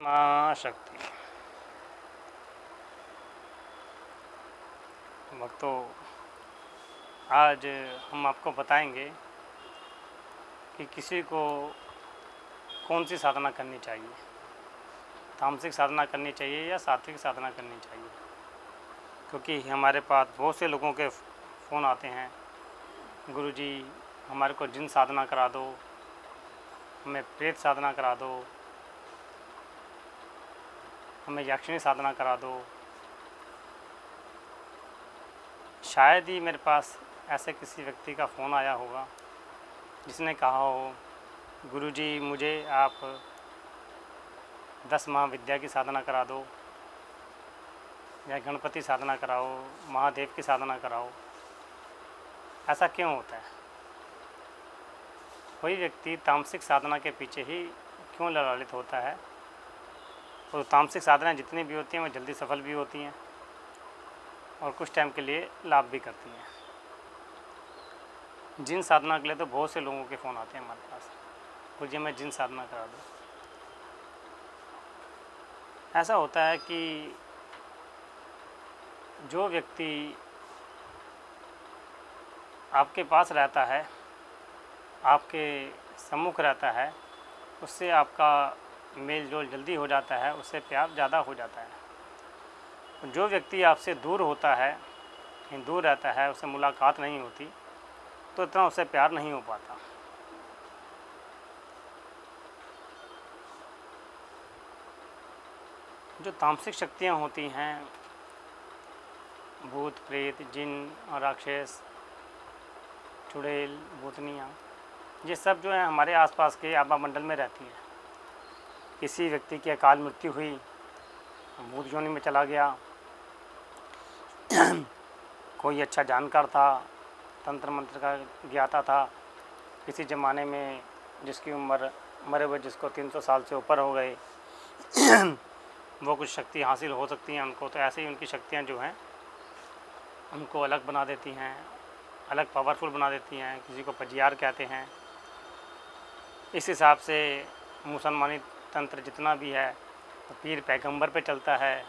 माँ शक्ति। भक्तों, आज हम आपको बताएंगे कि किसी को कौन सी साधना करनी चाहिए। तामसिक साधना करनी चाहिए या सात्विक साधना करनी चाहिए, क्योंकि हमारे पास बहुत से लोगों के फ़ोन आते हैं, गुरुजी हमारे को जिन साधना करा दो, हमें प्रेत साधना करा दो, हमें यक्षिणी साधना करा दो। शायद ही मेरे पास ऐसे किसी व्यक्ति का फ़ोन आया होगा जिसने कहा हो, गुरुजी मुझे आप 10 महाविद्या की साधना करा दो, या गणपति साधना कराओ, महादेव की साधना कराओ। ऐसा क्यों होता है? कोई व्यक्ति तामसिक साधना के पीछे ही क्यों ललालित होता है? और तामसिक साधनाएं जितनी भी होती हैं वो जल्दी सफल भी होती हैं और कुछ टाइम के लिए लाभ भी करती हैं। जिन साधना के लिए तो बहुत से लोगों के फ़ोन आते हैं हमारे पास, गुरुजी मैं जिन साधना करा दूँ। ऐसा होता है कि जो व्यक्ति आपके पास रहता है, आपके सम्मुख रहता है, उससे आपका मेल जोल जल्दी हो जाता है, उससे प्यार ज़्यादा हो जाता है। जो व्यक्ति आपसे दूर होता है, दूर रहता है, उससे मुलाकात नहीं होती, तो इतना उससे प्यार नहीं हो पाता। जो तामसिक शक्तियाँ होती हैं, भूत प्रेत जिन और राक्षस चुड़ैल भूतनियाँ, ये सब जो है हमारे आसपास के आभा मंडल में रहती हैं। किसी व्यक्ति की अकाल मृत्यु हुई, भूत योनि में चला गया, कोई अच्छा जानकार था, तंत्र मंत्र का ज्ञाता था, किसी ज़माने में जिसकी उम्र मरे हुए जिसको 300 साल से ऊपर हो गए, वो कुछ शक्ति हासिल हो सकती हैं उनको। तो ऐसे ही उनकी शक्तियाँ जो हैं उनको अलग बना देती हैं, अलग पावरफुल बना देती हैं। किसी को पजियार कहते हैं। इस हिसाब से मुसलमानी तंत्र जितना भी है तो पीर पैगंबर पे चलता है।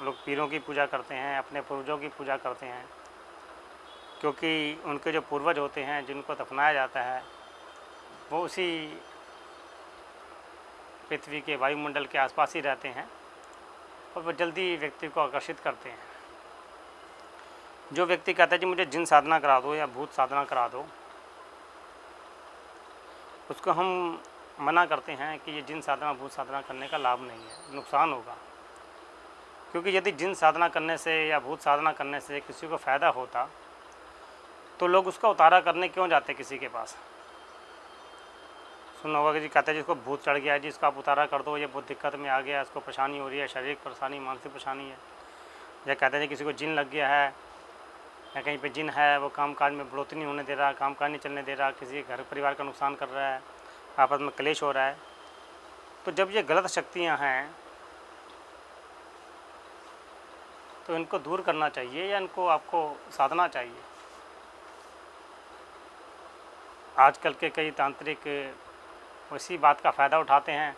लोग पीरों की पूजा करते हैं, अपने पूर्वजों की पूजा करते हैं, क्योंकि उनके जो पूर्वज होते हैं जिनको दफनाया जाता है वो उसी पृथ्वी के वायुमंडल के आसपास ही रहते हैं और वो जल्दी व्यक्ति को आकर्षित करते हैं। जो व्यक्ति कहता है जी मुझे जिन साधना करा दो या भूत साधना करा दो, उसको हम मना करते हैं कि ये जिन साधना भूत साधना करने का लाभ नहीं है, नुकसान होगा। क्योंकि यदि जिन साधना करने से या भूत साधना करने से किसी को फ़ायदा होता तो लोग उसका उतारा करने क्यों जाते किसी के पास? सुना होगा कि जी कहते हैं जिसको भूत चढ़ गया है जी इसको आप उतारा कर दो, ये बहुत दिक्कत में आ गया, इसको परेशानी हो रही है, शारीरिक परेशानी, मानसिक परेशानी है। या कहते हैं जी किसी को जिन लग गया है या कहीं पे जिन है, वो काम काज में बढ़ोतरी नहीं होने दे रहा, काम काज नहीं चलने दे रहा, किसी घर परिवार का नुकसान कर रहा है, आपस में क्लेश हो रहा है। तो जब ये गलत शक्तियाँ हैं तो इनको दूर करना चाहिए या इनको आपको साधना चाहिए। आजकल के कई तांत्रिक उसी बात का फ़ायदा उठाते हैं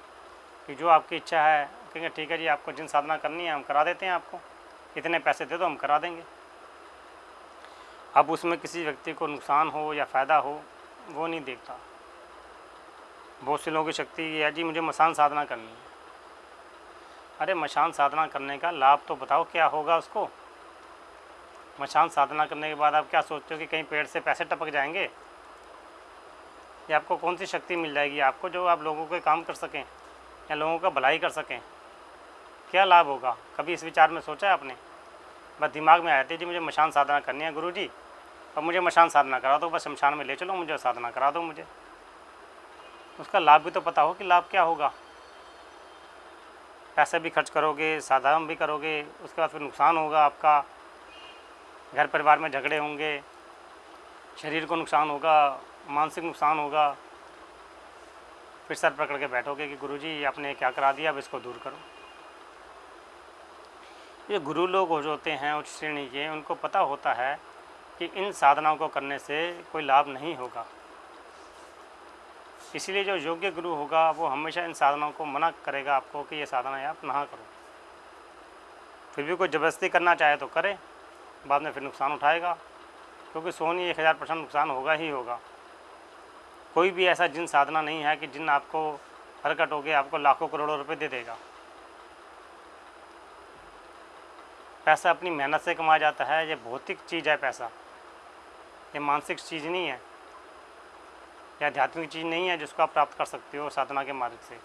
कि जो आपकी इच्छा है, कहेंगे ठीक है जी आपको जिन साधना करनी है हम करा देते हैं, आपको इतने पैसे दे दो हम करा देंगे। अब उसमें किसी व्यक्ति को नुकसान हो या फ़ायदा हो वो नहीं देखता। बहुत से लोगों की शक्ति ये है जी मुझे मसान साधना करनी है। अरे मसान साधना करने का लाभ तो बताओ क्या होगा उसको। मसान साधना करने के बाद आप क्या सोचते हो कि कहीं पेड़ से पैसे टपक जाएंगे? या आपको कौन सी शक्ति मिल जाएगी आपको जो आप लोगों के काम कर सकें या लोगों का भलाई कर सकें? क्या लाभ होगा? कभी इस विचार में सोचा है आपने? बस दिमाग में आया था जी मुझे मशान साधना करनी है गुरुजी, अब मुझे मशान साधना करा दो, बस शमशान में ले चलो, मुझे साधना करा दो। मुझे उसका लाभ भी तो पता हो कि लाभ क्या होगा। पैसे भी खर्च करोगे, साधना भी करोगे, उसके बाद फिर नुकसान होगा आपका, घर परिवार में झगड़े होंगे, शरीर को नुकसान होगा, मानसिक नुकसान होगा। फिर सर पकड़ के बैठोगे कि गुरुजी आपने क्या करा दिया, अब इसको दूर करो। ये गुरु लोग जो होते हैं उच्च श्रेणी के, उनको पता होता है कि इन साधनाओं को करने से कोई लाभ नहीं होगा। इसीलिए जो योग्य गुरु होगा वो हमेशा इन साधनाओं को मना करेगा आपको कि ये साधनाएँ आप ना करो। फिर भी कोई ज़बरदस्ती करना चाहे तो करे, बाद में फिर नुकसान उठाएगा, क्योंकि सोनी 1000% नुकसान होगा ही होगा। कोई भी ऐसा जिन साधना नहीं है कि जिन आपको प्रकट हो के आपको लाखों करोड़ों रुपए दे देगा। पैसा अपनी मेहनत से कमाया जाता है, ये भौतिक चीज़ है पैसा, ये मानसिक चीज़ नहीं है या आध्यात्मिक चीज़ नहीं है जिसको आप प्राप्त कर सकते हो साधना के मार्ग से।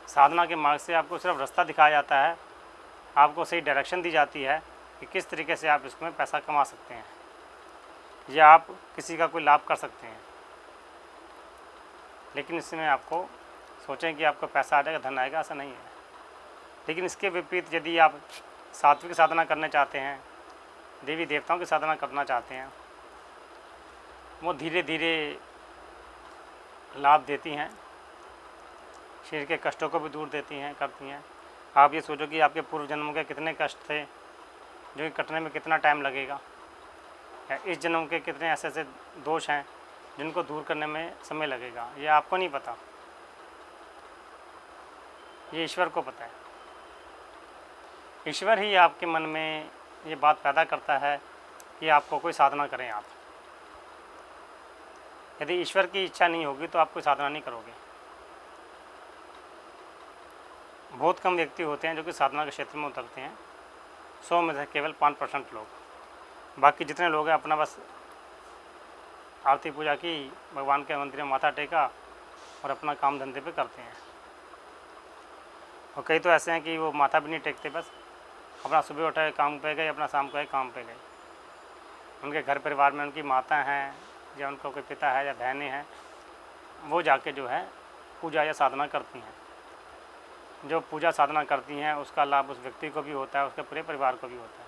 साधना के मार्ग से आपको सिर्फ रास्ता दिखाया जाता है, आपको सही डायरेक्शन दी जाती है कि किस तरीके से आप इसमें पैसा कमा सकते हैं या आप किसी का कोई लाभ कर सकते हैं। लेकिन इसमें आपको सोचें कि आपको पैसा आ जाएगा, धन आएगा, ऐसा नहीं है। लेकिन इसके विपरीत यदि आप सात्विक साधना करना चाहते हैं, देवी देवताओं की साधना करना चाहते हैं, वो धीरे धीरे लाभ देती हैं, शरीर के कष्टों को भी दूर देती हैं, करती हैं। आप ये सोचो कि आपके पूर्व जन्मों के कितने कष्ट थे जो कि कटने में कितना टाइम लगेगा, या इस जन्म के कितने ऐसे ऐसे दोष हैं जिनको दूर करने में समय लगेगा, ये आपको नहीं पता, ये ईश्वर को पता है। ईश्वर ही आपके मन में ये बात पैदा करता है कि आपको कोई साधना करें आप। यदि ईश्वर की इच्छा नहीं होगी तो आप कोई साधना नहीं करोगे। बहुत कम व्यक्ति होते हैं जो कि साधना के क्षेत्र में उतरते हैं, 100 में से केवल 5% लोग। बाकी जितने लोग हैं अपना बस आरती पूजा की, भगवान के मंदिर में माथा टेका और अपना काम धंधे पे करते हैं। और कई तो ऐसे हैं कि वो माथा भी नहीं टेकते, बस अपना सुबह उठे काम पे गए, अपना शाम को काम पे गए। उनके घर परिवार में उनकी माता हैं या उनका कोई पिता है या बहनें हैं, वो जाके जो है पूजा या साधना करती हैं। जो पूजा साधना करती हैं उसका लाभ उस व्यक्ति को भी होता है, उसके पूरे परिवार को भी होता है।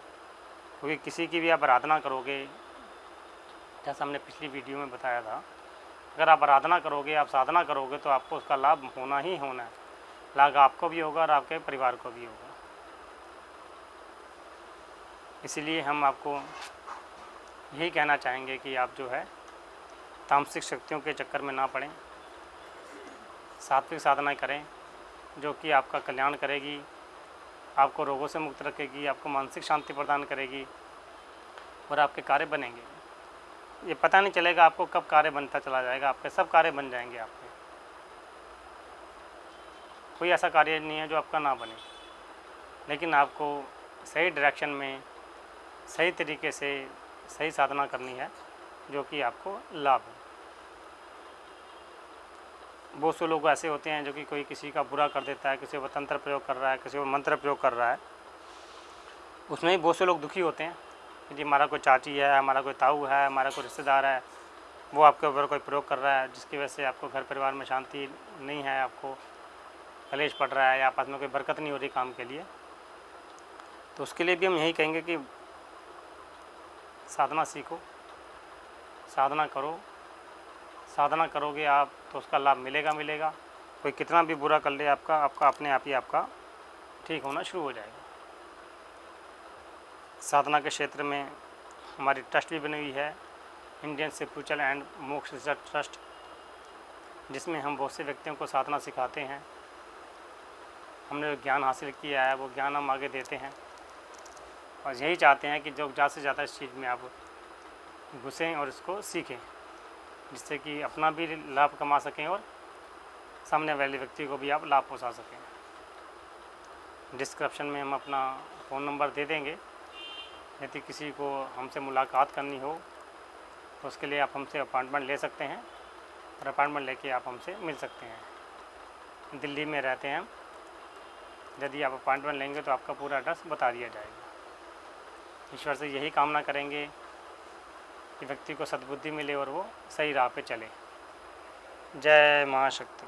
क्योंकि किसी की भी आप आराधना करोगे, जैसा हमने पिछली वीडियो में बताया था, अगर आप आराधना करोगे, आप साधना करोगे तो आपको उसका लाभ होना ही होना है। लाभ आपको भी होगा और आपके परिवार को भी होगा। इसीलिए हम आपको यही कहना चाहेंगे कि आप जो है तामसिक शक्तियों के चक्कर में ना पड़ें, सात्विक साधना करें जो कि आपका कल्याण करेगी, आपको रोगों से मुक्त रखेगी, आपको मानसिक शांति प्रदान करेगी और आपके कार्य बनेंगे। ये पता नहीं चलेगा आपको कब कार्य बनता चला जाएगा, आपके सब कार्य बन जाएंगे। आपके कोई ऐसा कार्य नहीं है जो आपका ना बने, लेकिन आपको सही डायरेक्शन में सही तरीके से सही साधना करनी है जो कि आपको लाभ हो। बहुत से लोग ऐसे होते हैं जो कि कोई किसी का बुरा कर देता है, किसी को तंत्र प्रयोग कर रहा है, किसी को मंत्र प्रयोग कर रहा है, उसमें ही बहुत से लोग दुखी होते हैं कि जी हमारा कोई चाची है, हमारा कोई ताऊ है, हमारा कोई रिश्तेदार है, वो आपके ऊपर कोई प्रयोग कर रहा है जिसकी वजह से आपको घर परिवार में शांति नहीं है, आपको कलेश पड़ रहा है या आपस में कोई बरकत नहीं हो रही काम के लिए। तो उसके लिए भी हम यही कहेंगे कि साधना सीखो, साधना करो। साधना करोगे आप तो उसका लाभ मिलेगा। कोई कितना भी बुरा कर ले आपका अपने आप ही आपका ठीक होना शुरू हो जाएगा। साधना के क्षेत्र में हमारी ट्रस्ट भी बनी हुई है, इंडियन स्पिरिचुअल एंड मोक्ष रिसर्च ट्रस्ट, जिसमें हम बहुत से व्यक्तियों को साधना सिखाते हैं। हमने जो ज्ञान हासिल किया है वो ज्ञान हम आगे देते हैं और यही चाहते हैं कि जो ज़्यादा से ज़्यादा इस चीज़ में आप घुसें और इसको सीखें, जिससे कि अपना भी लाभ कमा सकें और सामने वाले व्यक्ति को भी आप लाभ पहुंचा सकें। डिस्क्रिप्शन में हम अपना फ़ोन नंबर दे देंगे, यदि किसी को हमसे मुलाकात करनी हो तो उसके लिए आप हमसे अपॉइंटमेंट ले सकते हैं और अपॉइंटमेंट लेके आप हमसे मिल सकते हैं। दिल्ली में रहते हैं, यदि आप अपॉइंटमेंट लेंगे तो आपका पूरा एड्रेस बता दिया जाएगा। ईश्वर से यही कामना करेंगे कि व्यक्ति को सद्बुद्धि मिले और वो सही राह पे चले। जय माँ शक्ति।